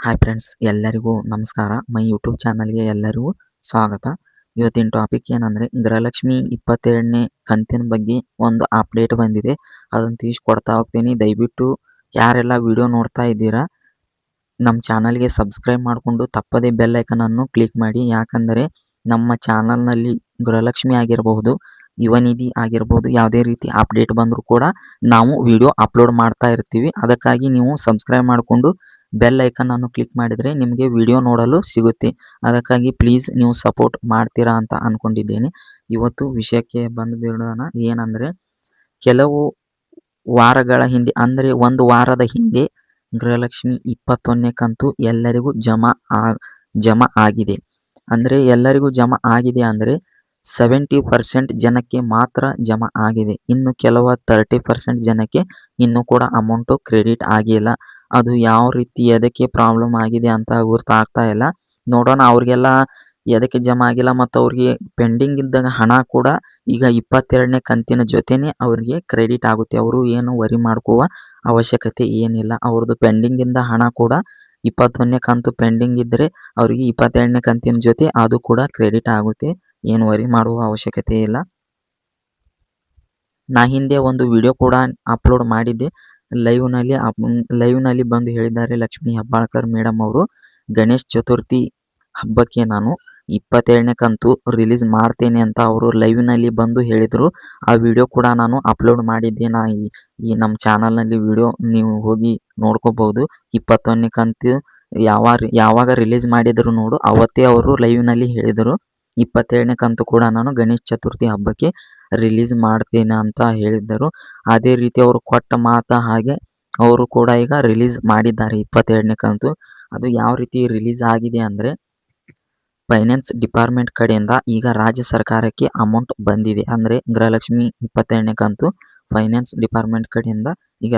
Hi friends, ಎಲ್ಲರಿಗೂ ನಮಸ್ಕಾರ. My YouTube ಚಾನಲ್ಗೆ ಎಲ್ಲರಿಗೂ ಸ್ವಾಗತ. ಇವತ್ತಿನ ಟಾಪಿಕ್ ಏನಂದರೆ, ಗೃಹಲಕ್ಷ್ಮಿ 22ನೇ ಕಂತಿನ ಬಗ್ಗೆ ಒಂದು ಅಪ್ಡೇಟ್ ಬಂದಿದೆ. ಅದನ್ನು ತಿಳಿಸ್ಕೊಡ್ತಾ ಹೋಗ್ತೀನಿ. ದಯವಿಟ್ಟು ಯಾರೆಲ್ಲ ವಿಡಿಯೋ ನೋಡ್ತಾ ಇದ್ದೀರಾ, ನಮ್ಮ ಚಾನಲ್ಗೆ ಸಬ್ಸ್ಕ್ರೈಬ್ ಮಾಡಿಕೊಂಡು ತಪ್ಪದೇ ಬೆಲ್ ಐಕನನ್ನು ಕ್ಲಿಕ್ ಮಾಡಿ. ಯಾಕಂದರೆ ನಮ್ಮ ಚಾನಲ್ನಲ್ಲಿ ಗೃಹಲಕ್ಷ್ಮಿ ಆಗಿರಬಹುದು, ಯುವ ನಿಧಿ ಆಗಿರ್ಬೋದು, ಯಾವುದೇ ರೀತಿ ಅಪ್ಡೇಟ್ ಬಂದರೂ ಕೂಡ ನಾವು ವಿಡಿಯೋ ಅಪ್ಲೋಡ್ ಮಾಡ್ತಾ ಇರ್ತೀವಿ. ಅದಕ್ಕಾಗಿ ನೀವು ಸಬ್ಸ್ಕ್ರೈಬ್ ಮಾಡಿಕೊಂಡು ಬೆಲ್ ಐಕನನ್ನು ಕ್ಲಿಕ್ ಮಾಡಿದರೆ ನಿಮಗೆ ವಿಡಿಯೋ ನೋಡಲು ಸಿಗುತ್ತೆ. ಅದಕ್ಕಾಗಿ ಪ್ಲೀಸ್ ನೀವು ಸಪೋರ್ಟ್ ಮಾಡ್ತೀರಾ ಅಂತ ಅಂದ್ಕೊಂಡಿದ್ದೇನೆ. ಇವತ್ತು ವಿಷಯಕ್ಕೆ ಬಂದು ಬಿಡೋಣ. ಏನಂದರೆ, ಕೆಲವು ವಾರಗಳ ಹಿಂದೆ, ಅಂದರೆ ಒಂದು ವಾರದ ಹಿಂದೆ ಗೃಹಲಕ್ಷ್ಮಿ 21ನೇ ಕಂತು ಎಲ್ಲರಿಗೂ ಜಮಾ ಆಗಿದೆ. ಅಂದರೆ ಎಲ್ಲರಿಗೂ ಜಮಾ ಆಗಿದೆ ಅಂದರೆ 70% ಜನಕ್ಕೆ ಮಾತ್ರ ಜಮಾ ಆಗಿದೆ. ಇನ್ನು ಕೆಲವು 30% ಜನಕ್ಕೆ ಇನ್ನೂ ಕೂಡ ಅಮೌಂಟು ಕ್ರೆಡಿಟ್ ಆಗಿಲ್ಲ. ಅದು ಯಾವ ರೀತಿ ಎದಕ್ಕೆ ಪ್ರಾಬ್ಲಮ್ ಆಗಿದೆ ಅಂತ ಗೊತ್ತಾಗ್ತಾ ಇಲ್ಲ. ನೋಡೋಣ. ಅವ್ರಿಗೆಲ್ಲ ಎದಕ್ಕೆ ಜಮಾ ಆಗಿಲ್ಲ ಮತ್ತು ಅವ್ರಿಗೆ ಪೆಂಡಿಂಗ್ ಇದ್ದಾಗ ಹಣ ಕೂಡ ಈಗ 22ನೇ ಕಂತಿನ ಜೊತೆನೇ ಅವ್ರಿಗೆ ಕ್ರೆಡಿಟ್ ಆಗುತ್ತೆ. ಅವರು ಏನು ವರಿ ಮಾಡ್ಕೋವ ಅವಶ್ಯಕತೆ ಏನಿಲ್ಲ. ಅವ್ರದ್ದು ಪೆಂಡಿಂಗಿಂದ ಹಣ ಕೂಡ 21ನೇ ಕಂತು ಪೆಂಡಿಂಗ್ ಇದ್ದರೆ ಅವ್ರಿಗೆ 22ನೇ ಕಂತಿನ ಜೊತೆ ಅದು ಕೂಡ ಕ್ರೆಡಿಟ್ ಆಗುತ್ತೆ. ಏನು ವರಿ ಮಾಡುವ ಅವಶ್ಯಕತೆ ಇಲ್ಲ. ನಾ ಹಿಂದೆ ಒಂದು ವಿಡಿಯೋ ಕೂಡ ಅಪ್ಲೋಡ್ ಮಾಡಿದ್ದೆ. ಲೈವ್ನಲ್ಲಿ ಬಂದು ಹೇಳಿದ್ದಾರೆ ಲಕ್ಷ್ಮೀ ಹೆಬ್ಬಾಳ್ಕರ್ ಮೇಡಮ್ ಅವರು, ಗಣೇಶ್ ಚತುರ್ಥಿ ಹಬ್ಬಕ್ಕೆ ನಾನು 22ನೇ ಕಂತು ರಿಲೀಸ್ ಮಾಡ್ತೇನೆ ಅಂತ ಅವರು ಲೈವ್ನಲ್ಲಿ ಬಂದು ಹೇಳಿದರು. ಆ ವಿಡಿಯೋ ಕೂಡ ನಾನು ಅಪ್ಲೋಡ್ ಮಾಡಿದ್ದೆ. ಈ ನಮ್ಮ ಚಾನಲ್ನಲ್ಲಿ ವಿಡಿಯೋ ನೀವು ಹೋಗಿ ನೋಡ್ಕೋಬಹುದು. 21ನೇ ಕಂತು ಯಾವಾಗ ರಿಲೀಸ್ ಮಾಡಿದರು ನೋಡು, ಅವತ್ತೇ ಅವರು ಲೈವ್ನಲ್ಲಿ ಹೇಳಿದರು 22ನೇ ಕಂತು ಕೂಡ ನಾನು ಗಣೇಶ್ ಚತುರ್ಥಿ ಹಬ್ಬಕ್ಕೆ ರಿಲೀಸ್ ಮಾಡ್ತೇನೆ ಅಂತ ಹೇಳಿದ್ದರು. ಅದೇ ರೀತಿ ಅವರು ಕೊಟ್ಟ ಮಾತ ಹಾಗೆ ಅವರು ಕೂಡ ಈಗ ರಿಲೀಸ್ ಮಾಡಿದ್ದಾರೆ 22ನೇ ಕಂತು. ಅದು ಯಾವ ರೀತಿ ರಿಲೀಸ್ ಆಗಿದೆ ಅಂದರೆ, ಫೈನಾನ್ಸ್ ಡಿಪಾರ್ಟ್ಮೆಂಟ್ ಕಡೆಯಿಂದ ಈಗ ರಾಜ್ಯ ಸರ್ಕಾರಕ್ಕೆ ಅಮೌಂಟ್ ಬಂದಿದೆ. ಅಂದರೆ ಗೃಹಲಕ್ಷ್ಮಿ 22ನೇ ಕಂತು ಫೈನಾನ್ಸ್ ಡಿಪಾರ್ಟ್ಮೆಂಟ್ ಕಡೆಯಿಂದ ಈಗ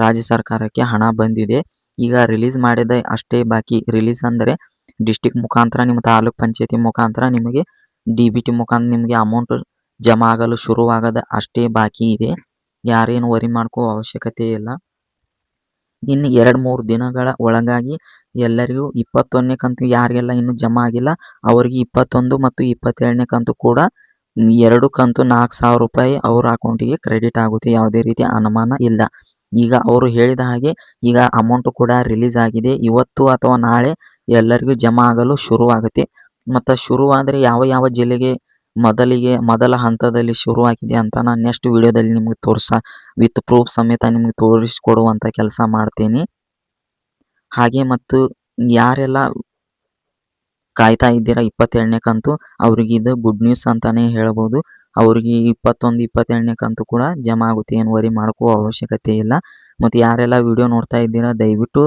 ರಾಜ್ಯ ಸರ್ಕಾರಕ್ಕೆ ಹಣ ಬಂದಿದೆ. ಈಗ ರಿಲೀಸ್ ಮಾಡಿದ ಅಷ್ಟೇ ಬಾಕಿ. ರಿಲೀಸ್ ಅಂದರೆ ಡಿಸ್ಟಿಕ್ ಮುಖಾಂತರ, ನಿಮ್ಮ ತಾಲೂಕ್ ಪಂಚಾಯತಿ ಮುಖಾಂತರ ನಿಮಗೆ DBT ಮುಖಾಂತರ ನಿಮಗೆ ಅಮೌಂಟ್ ಜಮಾ ಆಗಲು ಶುರುವಾಗದ ಅಷ್ಟೇ ಬಾಕಿ ಇದೆ. ಯಾರೇನು ವರಿ ಮಾಡ್ಕೋ ಅವಶ್ಯಕತೆ ಇಲ್ಲ. ಇನ್ನು 2-3 ದಿನಗಳ ಒಳಗಾಗಿ ಎಲ್ಲರಿಗೂ 21ನೇ ಕಂತು ಯಾರಿಗೆಲ್ಲ ಇನ್ನೂ ಜಮಾ ಆಗಿಲ್ಲ ಅವರಿಗೆ 21 ಮತ್ತು 22ನೇ ಕಂತು ಕೂಡ 2 ಕಂತು 4,000 ರೂಪಾಯಿ ಅವ್ರ ಅಕೌಂಟಿಗೆ ಕ್ರೆಡಿಟ್ ಆಗುತ್ತೆ. ಯಾವುದೇ ರೀತಿ ಅನುಮಾನ ಇಲ್ಲ. ಈಗ ಅವರು ಹೇಳಿದ ಹಾಗೆ ಈಗ ಅಮೌಂಟು ಕೂಡ ರಿಲೀಸ್ ಆಗಿದೆ. ಇವತ್ತು ಅಥವಾ ನಾಳೆ ಎಲ್ಲರಿಗೂ ಜಮಾ ಆಗಲು ಶುರುವಾಗುತ್ತೆ. ಮತ್ತು ಶುರುವಾದರೆ ಯಾವ ಜಿಲ್ಲೆಗೆ ಮೊದಲ ಹಂತದಲ್ಲಿ ಶುರುವಾಗಿದೆ ಅಂತ ನಾನು ನೆಕ್ಸ್ಟ್ ವಿಡಿಯೋದಲ್ಲಿ ನಿಮಗೆ ವಿತ್ ಪ್ರೂಫ್ ಸಮೇತ ನಿಮಗೆ ತೋರಿಸಿಕೊಡುವಂಥ ಕೆಲಸ ಮಾಡ್ತೀನಿ. ಹಾಗೆ ಮತ್ತು ಯಾರೆಲ್ಲ ಕಾಯ್ತಾ ಇದ್ದೀರಾ 22ನೇ ಕಂತು, ಅವ್ರಿಗೆ ಇದು ಗುಡ್ ನ್ಯೂಸ್ ಅಂತಾನೆ ಹೇಳ್ಬೋದು. ಅವ್ರಿಗೆ 21, 22ನೇ ಕಂತು ಕೂಡ ಜಮಾ ಆಗುತ್ತೆ. ಏನು ವರಿ ಮಾಡ್ಕೋ ಅವಶ್ಯಕತೆ ಇಲ್ಲ. ಮತ್ತು ಯಾರೆಲ್ಲ ವಿಡಿಯೋ ನೋಡ್ತಾ ಇದ್ದೀರಾ, ದಯವಿಟ್ಟು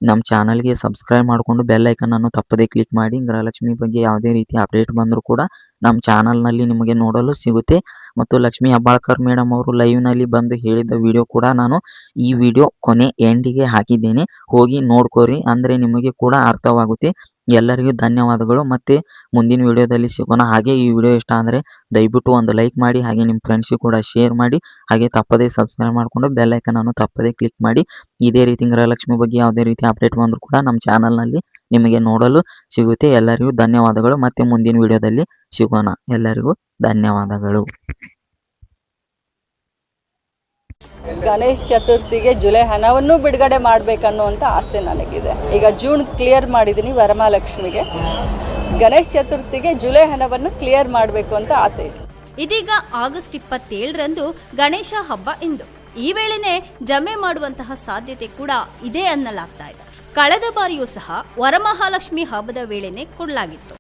ನಮ್ಮ ಚಾನಲ್ಗೆ ಸಬ್ಸ್ಕ್ರೈಬ್ ಮಾಡಿಕೊಂಡು ಬೆಲ್ ಐಕನನ್ನು ತಪ್ಪದೇ ಕ್ಲಿಕ್ ಮಾಡಿ. ಗೃಹಲಕ್ಷ್ಮಿ ಬಗ್ಗೆ ಯಾವುದೇ ರೀತಿ ಅಪ್ಡೇಟ್ ಬಂದರೂ ಕೂಡ ನಮ್ಮ ಚಾನಲ್ನಲ್ಲಿ ನಿಮಗೆ ನೋಡಲು ಸಿಗುತ್ತೆ. ಮತ್ತು ಲಕ್ಷ್ಮೀ ಹೆಬ್ಬಾಳ್ಕರ್ ಮೇಡಮ್ ಅವರು ಲೈವ್ನಲ್ಲಿ ಬಂದು ಹೇಳಿದ ವಿಡಿಯೋ ಕೂಡ ನಾನು ಈ ವಿಡಿಯೋ ಕೊನೆ ಎಂಡಿಗೆ ಹಾಕಿದ್ದೇನೆ. ಹೋಗಿ ನೋಡ್ಕೋರಿ, ಅಂದರೆ ನಿಮಗೆ ಕೂಡ ಅರ್ಥವಾಗುತ್ತೆ. ಎಲ್ಲರಿಗೂ ಧನ್ಯವಾದಗಳು. ಮತ್ತು ಮುಂದಿನ ವಿಡಿಯೋದಲ್ಲಿ ಸಿಗೋಣ. ಹಾಗೆ ಈ ವಿಡಿಯೋ ಇಷ್ಟ ಅಂದರೆ ದಯವಿಟ್ಟು ಒಂದು ಲೈಕ್ ಮಾಡಿ, ಹಾಗೆ ನಿಮ್ಮ ಫ್ರೆಂಡ್ಸಿಗೆ ಕೂಡ ಶೇರ್ ಮಾಡಿ. ಹಾಗೆ ತಪ್ಪದೇ ಸಬ್ಸ್ಕ್ರೈಬ್ ಮಾಡಿಕೊಂಡು ಬೆಲ್ ಐಕನನ್ನು ತಪ್ಪದೇ ಕ್ಲಿಕ್ ಮಾಡಿ. ಇದೇ ರೀತಿ ಗೃಹಲಕ್ಷ್ಮಿ ಬಗ್ಗೆ ಯಾವುದೇ ರೀತಿ ಅಪ್ಡೇಟ್ ಬಂದರೂ ಕೂಡ ನಮ್ಮ ಚಾನಲ್ನಲ್ಲಿ ನಿಮಗೆ ನೋಡಲು ಸಿಗುತ್ತೆ. ಎಲ್ಲರಿಗೂ ಧನ್ಯವಾದಗಳು. ಮತ್ತೆ ಮುಂದಿನ ವಿಡಿಯೋದಲ್ಲಿ ಸಿಗೋಣ. ಎಲ್ಲರಿಗೂ ಧನ್ಯವಾದಗಳು. ಗಣೇಶ್ ಚತುರ್ಥಿಗೆ ಜುಲೈ ಹಣವನ್ನು ಬಿಡುಗಡೆ ಮಾಡಬೇಕನ್ನುವಂಥ ಆಸೆ ನನಗಿದೆ. ಈಗ ಜೂನ್ ಕ್ಲಿಯರ್ ಮಾಡಿದ್ದೀನಿ ವರಮಹಾಲಕ್ಷ್ಮಿಗೆ. ಗಣೇಶ್ ಚತುರ್ಥಿಗೆ ಜುಲೈ ಹಣವನ್ನು ಕ್ಲಿಯರ್ ಮಾಡಬೇಕು ಅಂತ ಆಸೆ ಇದೆ. ಇದೀಗ ಆಗಸ್ಟ್ 27ರಂದು ಗಣೇಶ ಹಬ್ಬ ಎಂದು ಈ ವೇಳೆನೆ ಜಮೆ ಮಾಡುವಂತಹ ಸಾಧ್ಯತೆ ಕೂಡ ಇದೆ ಅನ್ನಲಾಗ್ತಾ ಇದೆ. ಕಳೆದ ಬಾರಿಯೂ ಸಹ ವರಮಹಾಲಕ್ಷ್ಮಿ ಹಬ್ಬದ ವೇಳೆನೆ ಕೊಡಲಾಗಿತ್ತು.